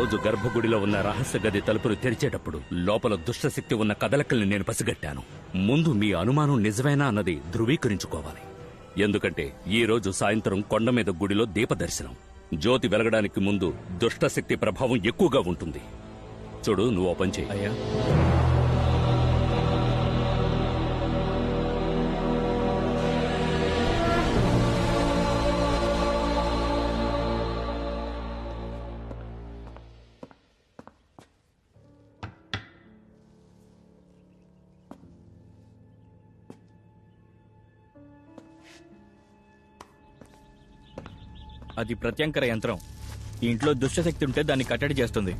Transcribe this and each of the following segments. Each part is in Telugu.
రోజు గర్భగుడిలో ఉన్న రహస్య గది తలుపులు తెరిచేటప్పుడు లోపల దుష్టశక్తి ఉన్న కదలికల్ని నేను పసిగట్టాను. ముందు మీ అనుమానం నిజమేనా అన్నది ధృవీకరించుకోవాలి. ఎందుకంటే ఈ రోజు సాయంత్రం కొండ మీద గుడిలో దీపదర్శనం. జ్యోతి వెలగడానికి ముందు దుష్టశక్తి ప్రభావం ఎక్కువగా ఉంటుంది. చూడు, నువ్వు ఓ పని చెయ్యి. అయ్యా, అది ప్రత్యంకర యంత్రం. ఈ ఇంట్లో దుష్టశక్తి ఉంటే దాన్ని కట్టడి చేస్తుంది.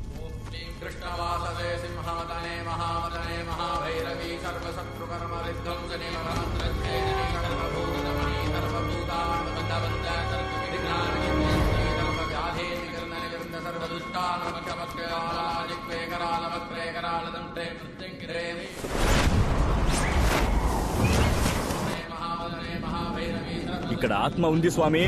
ఇక్కడ ఆత్మ ఉంది స్వామి.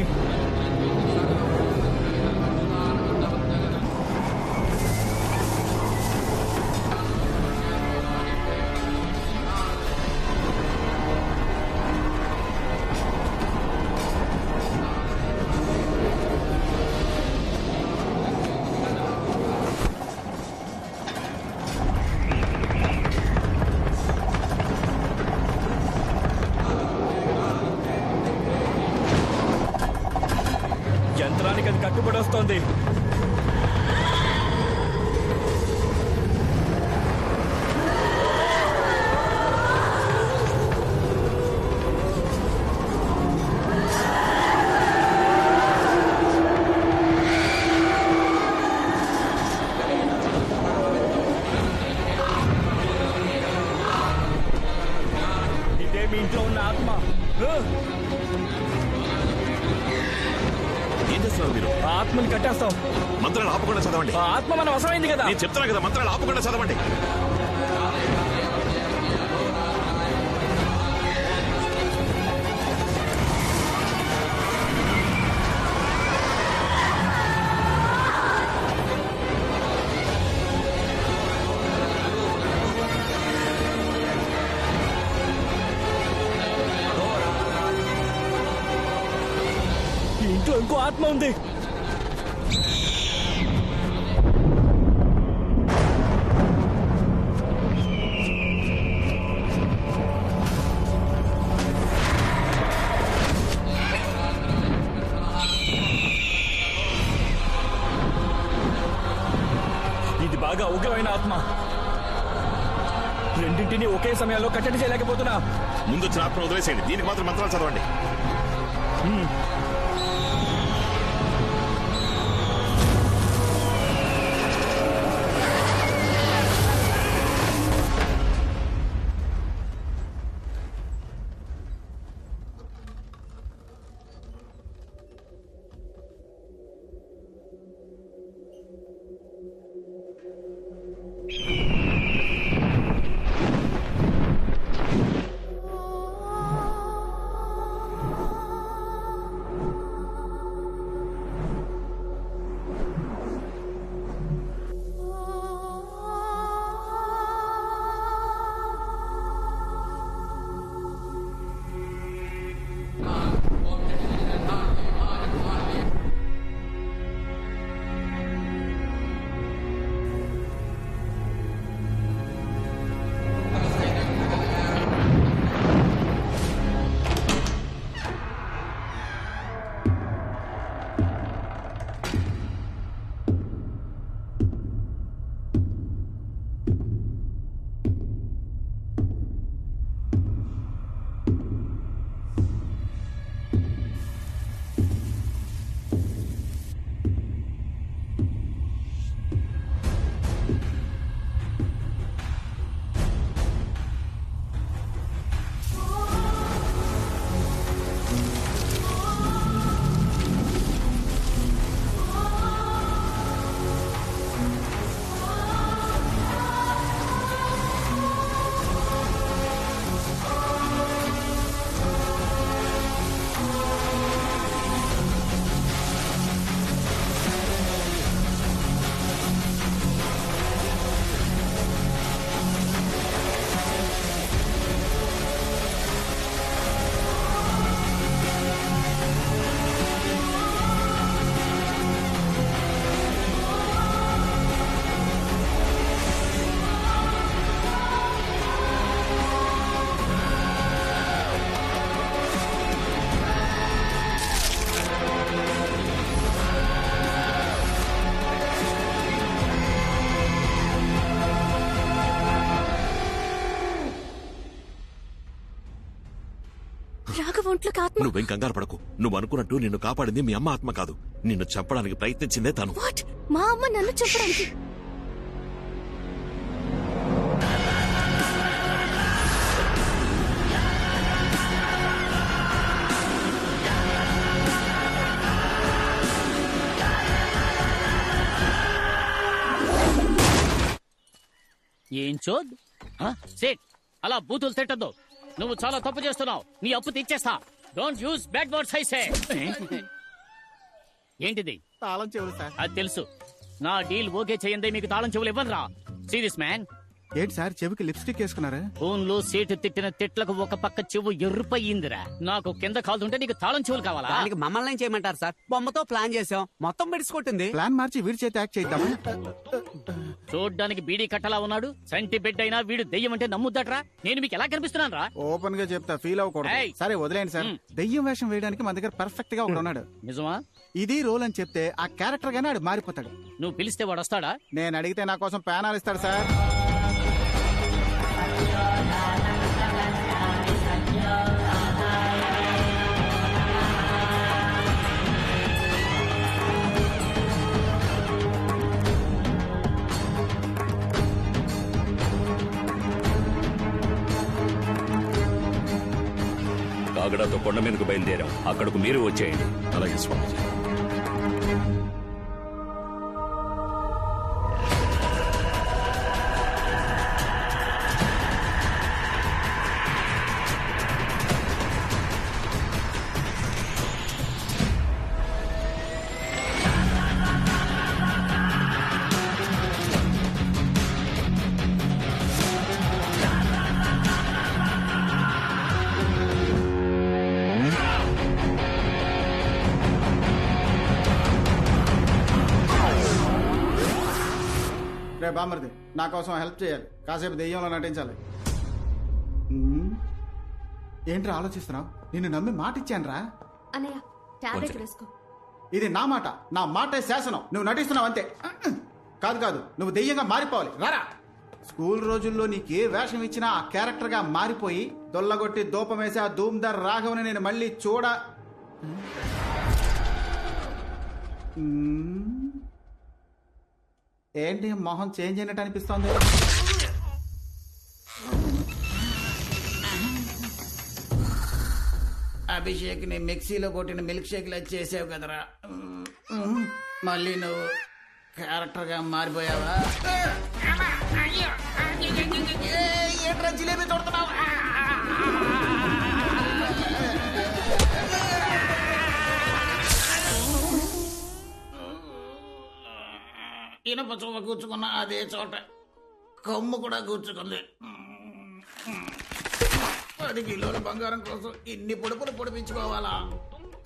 యంత్రానికి అది కట్టుబడి వస్తోంది. ఇదే మీ ఇంట్లో ఉన్న ఆత్మ. ఏం చేస్తున్నారు మీరు? ఆ ఆత్మని కట్టేస్తాం. మంత్రాలు ఆపకుండా చదవండి. ఆ ఆత్మ మనం అవసరమైంది కదా. నేను చెప్తున్నా కదా, మంత్రాలు ఆపకుండా చదవండి. ఈ ఇంట్లో ఇంకో ఆత్మ ఉంది. ఇది బాగా ఉగ్రమైన ఆత్మ. రెండింటినీ ఒకే సమయంలో కట్టడి చేయలేకపోతున్నా. ముందు వచ్చిన ఆత్మ వదిలేసేయండి, దీనికి మాత్రం మంత్రాలు చదవండి. ఒక ఒంట్లోకి ఆత్మ. నువ్వేం కంగారు పడకు. నువ్వు అనుకున్నట్టు నిన్ను కాపాడింది మీ అమ్మ ఆత్మ కాదు. నిన్ను చంపడానికి ప్రయత్నించిందే తను. వాట్? మా అమ్మ నన్ను చెప్పడానికి? ఏం చోద్ సేట్ అలా బూతులు తిట్టద్దు. నువ్వు చాలా తప్పు చేస్తున్నావు. నీ అప్పు తీర్చేస్తా. Don't use bad words I say. ఏంటిది? తాళం చెవులు సార్. అది తెలుసు. నా డీల్ ఓకే చేయందే మీకు తాళం చెవులు ఇవ్వనురా. Serious man. ఏంటి సార్ చెవికి లిప్స్టిక్ వేసుకున్నారా? ఫోన్ లో సీటు తిట్టిన తిట్లకు ఒక పక్క చెవు ఎర్రుపయ్యిందిరా. నాకు కింద కాలుతుంటే నీకు తాళం చెవులు కావాలా? దానికి మమ్మల్ని ఏం చేయమంటారు సార్? బొమ్మతో ప్లాన్ చేసాం, మొత్తం బెడిసికొట్టింది. ప్లాన్ మార్చి వీడి చేతి యాక్ట్ చేద్దామా? చూడ్డానికి బీడీ కట్టలా ఉన్నాడు. సంటి బిడ్డ అయినా వీడు దెయ్యం అంటే నమ్ముద్దట్రా. నేను మీకు ఎలా కనిపిస్తున్నాను రా? ఓపెన్ గా చెప్తా, ఫీల్ అవ్వకూడదు. ఏయ్. సరే వదిలేండి సార్. దెయ్యం వేషం వేయడానికి మన దగ్గర పర్ఫెక్ట్ గా ఒకడు ఉన్నాడు. నిజమా? ఇది రోల్ అని చెప్తే ఆ క్యారెక్టర్ గానే ఆడు మారిపోతాడు. నువ్వు పిలిస్తే వాడు వస్తాడా? నేను అడిగితే నా కోసం ప్యానాలు ఇస్తాడు సార్. కాగడాతో కొండ మీదకు బయలుదేరాం. అక్కడకు మీరు వచ్చేయండి. అలాగే స్వామి. రే బామర్ది, నా కోసం హెల్ప్ చేయాలి. కాసేపు దెయ్యంలో నటించాలి. ఏంట్రా ఆలోచిస్తున్నావు? నిన్ను నమ్మి మాట ఇచ్చాను రా. అన్నయ్య టాబ్లెట్ వేసుకో. ఇది నా మాట, నా మాటే శాసనం. నువ్వు నటిస్తున్నావు అంతే. కాదు కాదు, నువ్వు దెయ్యంగా మారిపోవాలి. రారా. స్కూల్ రోజుల్లో నీకు ఏ వేషం ఇచ్చినా ఆ క్యారెక్టర్ గా మారిపోయి దొల్లగొట్టి దూపమేసి ఆ ధూమ్దార్ రాఘవని నేను మళ్ళీ ఏంటి మొహం చేంజ్ అయినట్టు అనిపిస్తోంది? అభిషేక్ ని మిక్సీలో కొట్టిన మిల్క్ షేక్ లా చేసావు కదరా. మళ్ళీ నువ్వు క్యారెక్టర్ గా మారిపోయావా? ఏంట్రా జిలేబీ తోడుతున్నావు? ఇనప చోమ కూర్చుకున్న అదే చోట కొమ్ము కూడా కూర్చుకుంది. 10 కిలోల బంగారం కోసం ఇన్ని పొడుపులు పొడిపించుకోవాలా?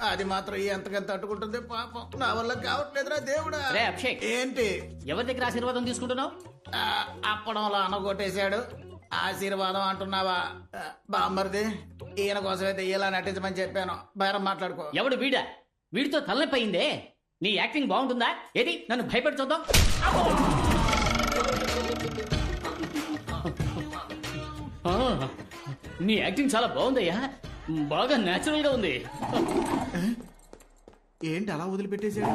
అది మాత్రం ఎంతకంత తట్టుకుంటుంది పాపం. నా వల్ల కావట్లేదురా దేవుడా. రే అభిషేక్, ఏంటి ఎవరి దగ్గర ఆశీర్వాదం తీసుకుంటున్నావు? అప్పడంలో అనగొట్టేశాడు. ఆశీర్వాదం అంటున్నావా? బామ్మర్ది, ఈయన కోసమైతే ఇలా నటించమని చెప్పాను. బేరం మాట్లాడుకో. ఎవడు వీడా? వీడితో తలనొప్పి అయిందే. నీ యాక్టింగ్ బాగుంటుందా? ఏది నన్ను భయపెట్టి చూద్దాం. నీ యాక్టింగ్ చాలా బాగుందయ్యా. బాగా నేచురల్ గా ఉంది. ఏంటి అలా వదిలిపెట్టేశాడు?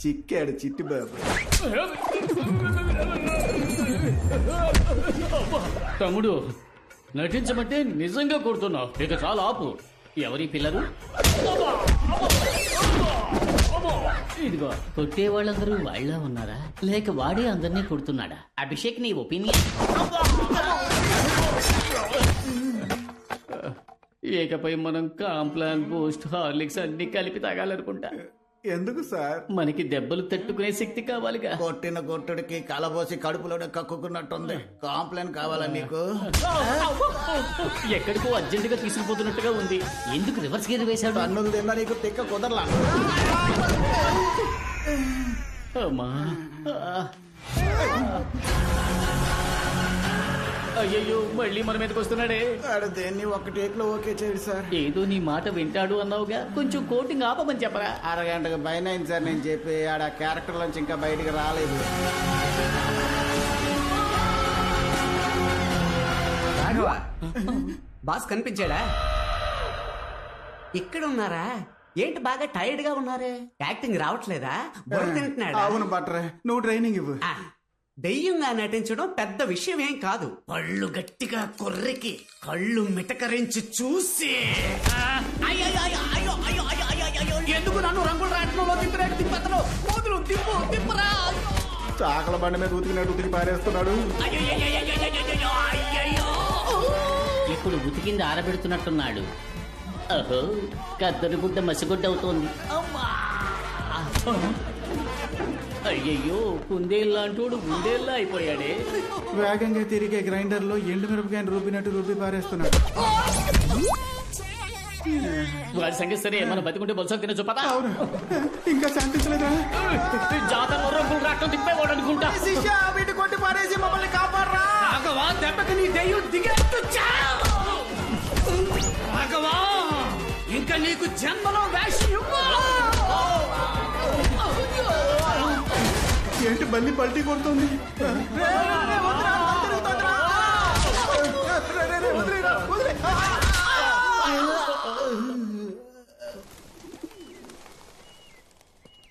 చిక్కాడు చిట్టి బాబు. తమ్ముడు, నటించమంటే నిజంగా కొడుతున్నావు. ఇక చాలా ఆపు. ఎవరి పిల్లలు? ఇదిగో, కొట్టే వాళ్ళందరూ వాళ్ళ ఉన్నారా, లేక వాడే అందరినీ కొడుతున్నాడా? అభిషేక్, నీ ఒపీనియన్? ఏకపై మనం కాంప్లాన్, బూస్ట్, హార్లిక్స్ అన్ని కలిపి తాగాలనుకుంటా. ఎందుకు సార్? మనకి దెబ్బలు తట్టుకునే శక్తి కావాలిగా. కొట్టిన కొట్టుడికి కలబోసి కడుపులోనే కక్కుకున్నట్టుంది. కాంప్లైంట్ కావాలా నీకు? ఎక్కడికో అర్జెంటుగా తీసుకుపోతున్నట్టుగా ఉంది. ఎందుకు రివర్స్ గేర్ వేశాడు? అన్నులు తిన్నా నీకు తిక్క కుదరలా. అమ్మా, అయ్యయ్యో, మళ్ళీ మన మీదకి వస్తున్నాడే. దేన్ని ఒక టేక్ లో ఓకే చేయడు సార్. ఏదో నీ మాట వింటాడు అన్నావుగా, కొంచెం కోటింగ్ ఆపమని చెప్పరా. అరగంటకు పైన అయింది సార్ నేను చెప్పి. ఆడ క్యారెక్టర్ నుంచి ఇంకా బయటికి రాలేదు. బాస్ కనిపించాడా? ఇక్కడ ఉన్నారా? ఏంటి బాగా టైర్డ్ గా ఉన్నారే? యాక్టింగ్ రావట్లేదా? బుర్ర తింటున్నాడా? అవును బట్రే, నువ్వు ట్రైనింగ్ ఇవ్వు. ఆ, దెయ్యంగా నటించడం పెద్ద విషయం ఏం కాదు. పళ్ళు గట్టిగా కొర్రికి కళ్ళు మిటకరించి చూసి ఎందుకు నన్ను రంగుల రాట్నంలో తిప్పినట్టు తిప్పతను మోదులు తిప్పు తిప్పరా. చాకల బండి మీద ఉతికినట్టు ఉతికి పారేస్తున్నాడు. ఇప్పుడు ఉతికింది ఆరబెడుతున్నట్టున్నాడు. అహో, కద్దరు గుడ్డ మసిగుడ్డ అవుతోంది. అయ్యయ్యో, కుందేళ్ళంటోడు గుండేళ్ళ అయిపోయాడే. వేగంగా తిరిగే గ్రైండర్ లో ఎండు మిరపకాయని రుబ్బినట్టు రుబ్బి పారేస్తున్నాడు. వాడి సంగతి సరే, మనం బతికుంటే బొలసలు తినచ్చు పదా. అవును, ఇంకా శాంతించలేదా? జాతరలో రంగులు రాట్నం తిప్పేవాడు అనుకుంటా. శిష్య, వీటి కొట్టి పారేసి మమ్మల్ని కాపాడరా. రాఘవా, దెబ్బకి నీ దెయ్యం దిగేట్టు చావు. రాఘవా, ఇంకా నీకు జన్మలో వేషం ఇవ్వను. ఏంటి బల్లి పల్టీ కొడుతుంది?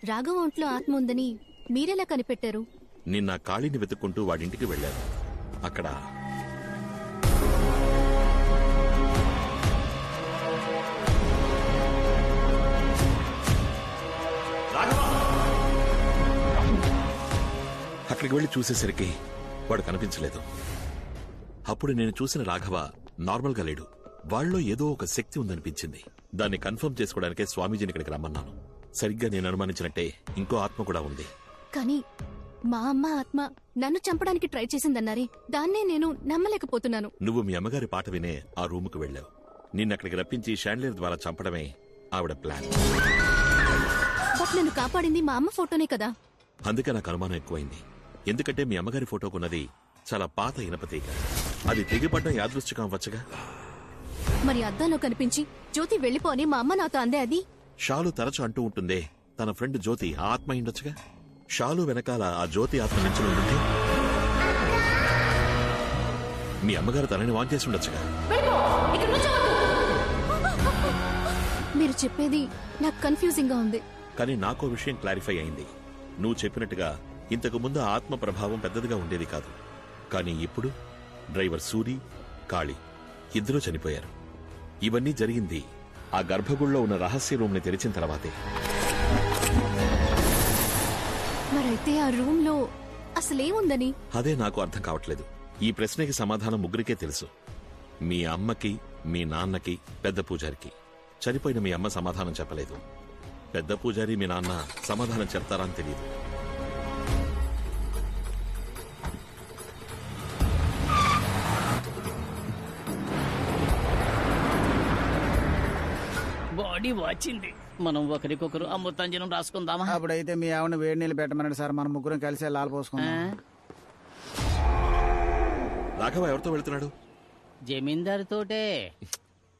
రాఘవ ఒంట్లో ఆత్మ ఉందని మీరెలా కనిపెట్టారు? నిన్న కాళీని వెతుక్కుంటూ వాడింటికి వెళ్ళాను. అక్కడ అక్కడికి వెళ్లి చూసేసరికి వాడు కనిపించలేదు. అప్పుడు నేను చూసిన రాఘవ నార్మల్ గా లేడు. వాళ్ళలో ఏదో ఒక శక్తి ఉందనిపించింది. దాన్ని కన్ఫర్మ్ చేసుకోవడానికే స్వామీజీని ఇక్కడికి రమ్మన్నాను. సరిగ్గా నేను అనుమానించినట్టే ఇంకో ఆత్మ కూడా ఉంది. కానీ మా అమ్మ ఆత్మ నన్ను చంపడానికి ట్రై చేసిందన్నారే, దాన్నే నేను నమ్మలేకపోతున్నాను. నువ్వు మీ అమ్మగారి పాట వినే ఆ రూముకు వెళ్ళావు. నిన్నక్కడికి రప్పించి షాండ్లియర్ ద్వారా చంపడమే ఆవిడ ప్లాన్. బట్ నన్ను కాపాడింది మా అమ్మ ఫోటోనే కదా. అందుకే నాకు అనుమానం ఎక్కువైంది. ఎందుకంటే మీ అమ్మగారి ఫోటోకున్నది చాలా పాత ఇనపతీగ. అది తెగిపడ్డం యాదృశ్చికం అవ్వచ్చుగా. మరి అద్దంలో కనిపించి జ్యోతి వెళ్ళిపోని మా అమ్మ నాతో అందే అది. షాలు తరచు అంటూ ఉంటుందే, తన ఫ్రెండ్ జ్యోతి ఆ ఆత్మ అయిండొచ్చుగా. షాలు వెనకాల ఆ జ్యోతి ఆత్మ నుంచి ఉంటుంది. మీ అమ్మగారు తనని వాన్ చేసి ఉండొచ్చుగా. మీరు చెప్పేది నాకు కన్ఫ్యూజింగ్ గా ఉంది. కానీ నాకో విషయం క్లారిఫై అయింది. నువ్వు చెప్పినట్టుగా ఇంతకు ముందు ఆ ఆత్మ ప్రభావం పెద్దదిగా ఉండేది కాదు. కానీ ఇప్పుడు డ్రైవర్ సూరి, కాళీ ఇద్దరూ చనిపోయారు. ఇవన్నీ జరిగింది ఆ గర్భగుడిలో ఉన్న రహస్య రూమ్ ని తెరిచిన తర్వాతే. మరైతే ఆ రూమ్ లో అసలేముందని? అదే నాకు అర్థం కావట్లేదు. ఈ ప్రశ్నకి సమాధానం ముగ్గురికే తెలుసు. మీ అమ్మకి, మీ నాన్నకి, పెద్ద పూజారికి. చనిపోయిన మీ అమ్మ సమాధానం చెప్పలేదు. పెద్ద పూజారి మీ నాన్న సమాధానం చెప్తారా అని తెలియదు. బాడీ వాచింది. మనం ఒకరికొకరు అమృతాంజనం రాసుకుందామా? అప్పుడైతే మీ ఆవిడ వేడి నీళ్ళు పెట్టమన్నాడు సార్. మనం ముగ్గురం కలిసి లాల్ పోసుకున్నాం. రాఘవ ఎవరితో వెళ్తున్నాడు? జమీందారుతోటే.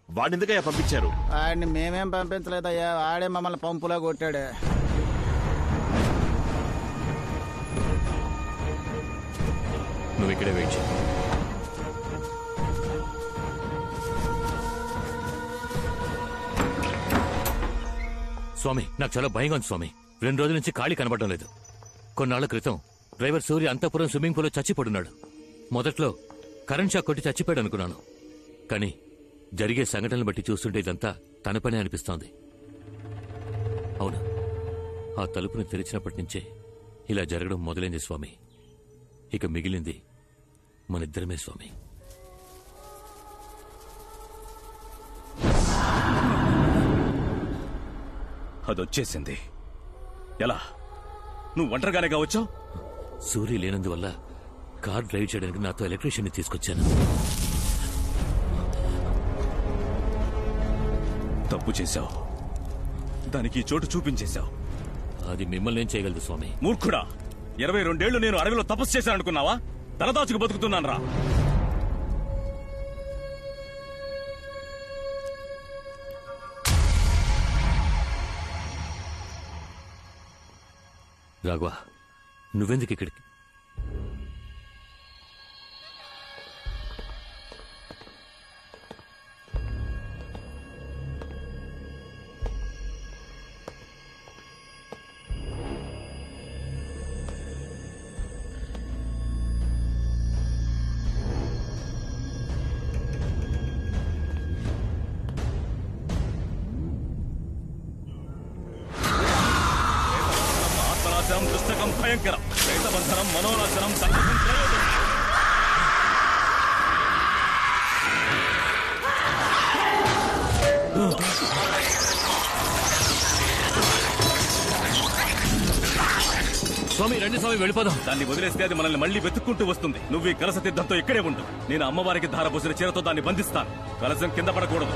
వాడిెందుకయ్యా పంపించారు? ఆడిని మేమేం పంపించలేదయ్యా, ఆడే మమ్మల్ని పంపులా కొట్టాడు. నువ్వు ఇక్కడే వెయిట్ చేయి. స్వామి, నాకు చాలా భయంగా ఉంది స్వామి. 2 రోజుల నుంచి ఖాళీ కనబడడం లేదు. కొన్నాళ్ల క్రితం డ్రైవర్ సూర్య అంతఃపురం స్విమ్మింగ్ పూల్లో చచ్చిపడున్నాడు. మొదట్లో కరెంట్ షాక్ కొట్టి చచ్చిపోయాడు అనుకున్నాను. కానీ జరిగే సంఘటనలు బట్టి చూస్తుంటే ఇదంతా తన పనే అనిపిస్తోంది. అవును, ఆ తలుపును తెరిచినప్పటి నుంచే ఇలా జరగడం మొదలైంది స్వామి. ఇక మిగిలింది మనిద్దరమే స్వామి. అదొచ్చేసింది. ఎలా? నువ్వు ఒంటరిగానే వచ్చావు? సూర్య లేనందువల్ల కార్ డ్రైవ్ చేయడానికి నాతో ఎలక్ట్రీషియన్ తీసుకొచ్చాను. తప్పు చేశావు. దానికి ఈ చోటు చూపించేశావు. అది మిమ్మల్ని ఏం చేయగలదు స్వామి? మూర్ఖుడా! 22 ఏళ్లు నేను అడవిలో తపస్సు చేశాననుకున్నావా? తలదాచుకు బతుకుతున్నాను రా. రాఘవ, నువ్వెందుకు ఇక్కడికి? భయంకరం. ప్రేతబంధనం, మనోనాశనం, సంఘర్షం, త్రయోదశి. స్వామి రండి స్వామి, వెళ్ళిపోదాం. దాన్ని వదిలేస్తే అది మనల్ని మళ్ళీ వెతుక్కుంటూ వస్తుంది. నువ్వు ఈ కలస తీర్థంతో ఇక్కడే ఉండు. నేను అమ్మవారికి ధారపోసిన చీరతో దాన్ని బంధిస్తాను. కలసం కింద పడకూడదు.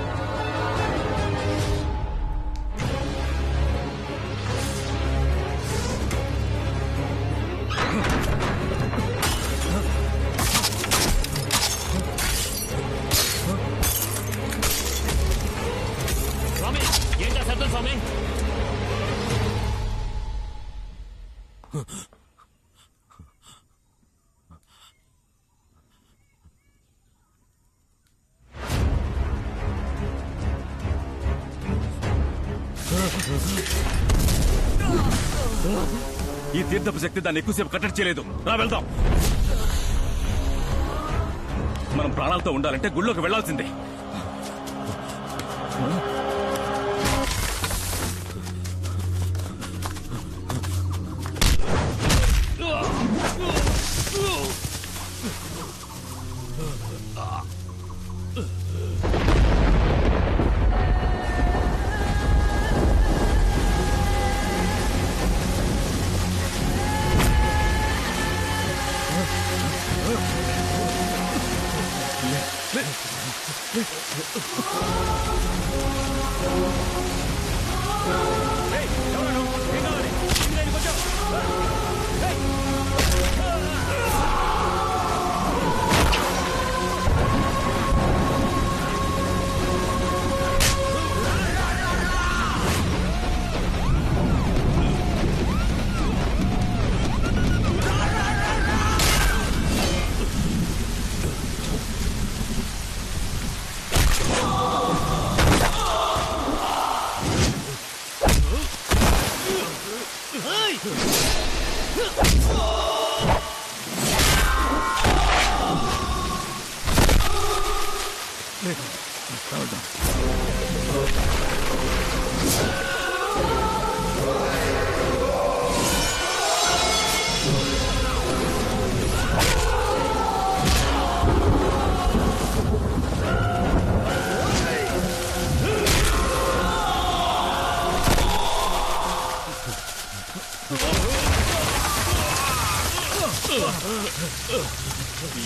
స్వామి ఏంటా శబ్దం స్వామి? ఈ తీర్థపు శక్తి దాన్ని ఎక్కువసేపు కట్టడి చేయలేదు. రా వెళ్దాం. మనం ప్రాణాలతో ఉండాలంటే గుళ్ళోకి వెళ్లాల్సిందే.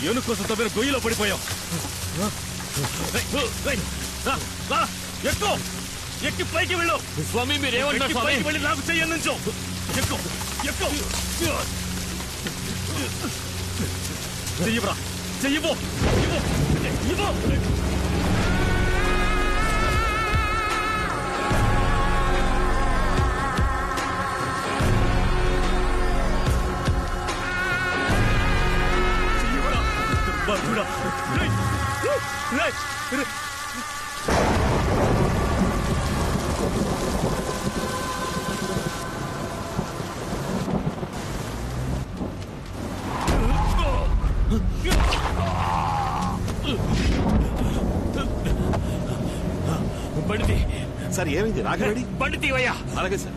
ఏనుగు కోసం తవ్విన గొయ్యిలో పడిపోయాం. ఎక్కువ ఎక్కి పైకి వెళ్ళు. స్వామి మీరేమంటారు ఎక్కి స్వామి? పైకి వెళ్ళి నాకు చెయ్యి నుంచో. ఎక్కువ ఎక్కువ చెయ్యిరా, చెయ్యిపో, ఇవ్వు. దుర్మార్గుడా. రేయ్, రేయ్, రేయ్. బండి సార్ ఏమైంది? రాఘవేడి? బండి తీవయ్యా. అలాగే సార్.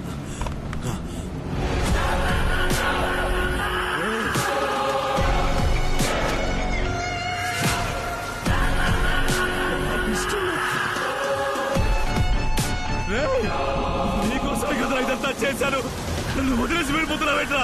నీకోసమే కదా ఇదంతా చేశాను. నన్ను వదిలేసి వెళ్ళిపోతున్నావేట్రా?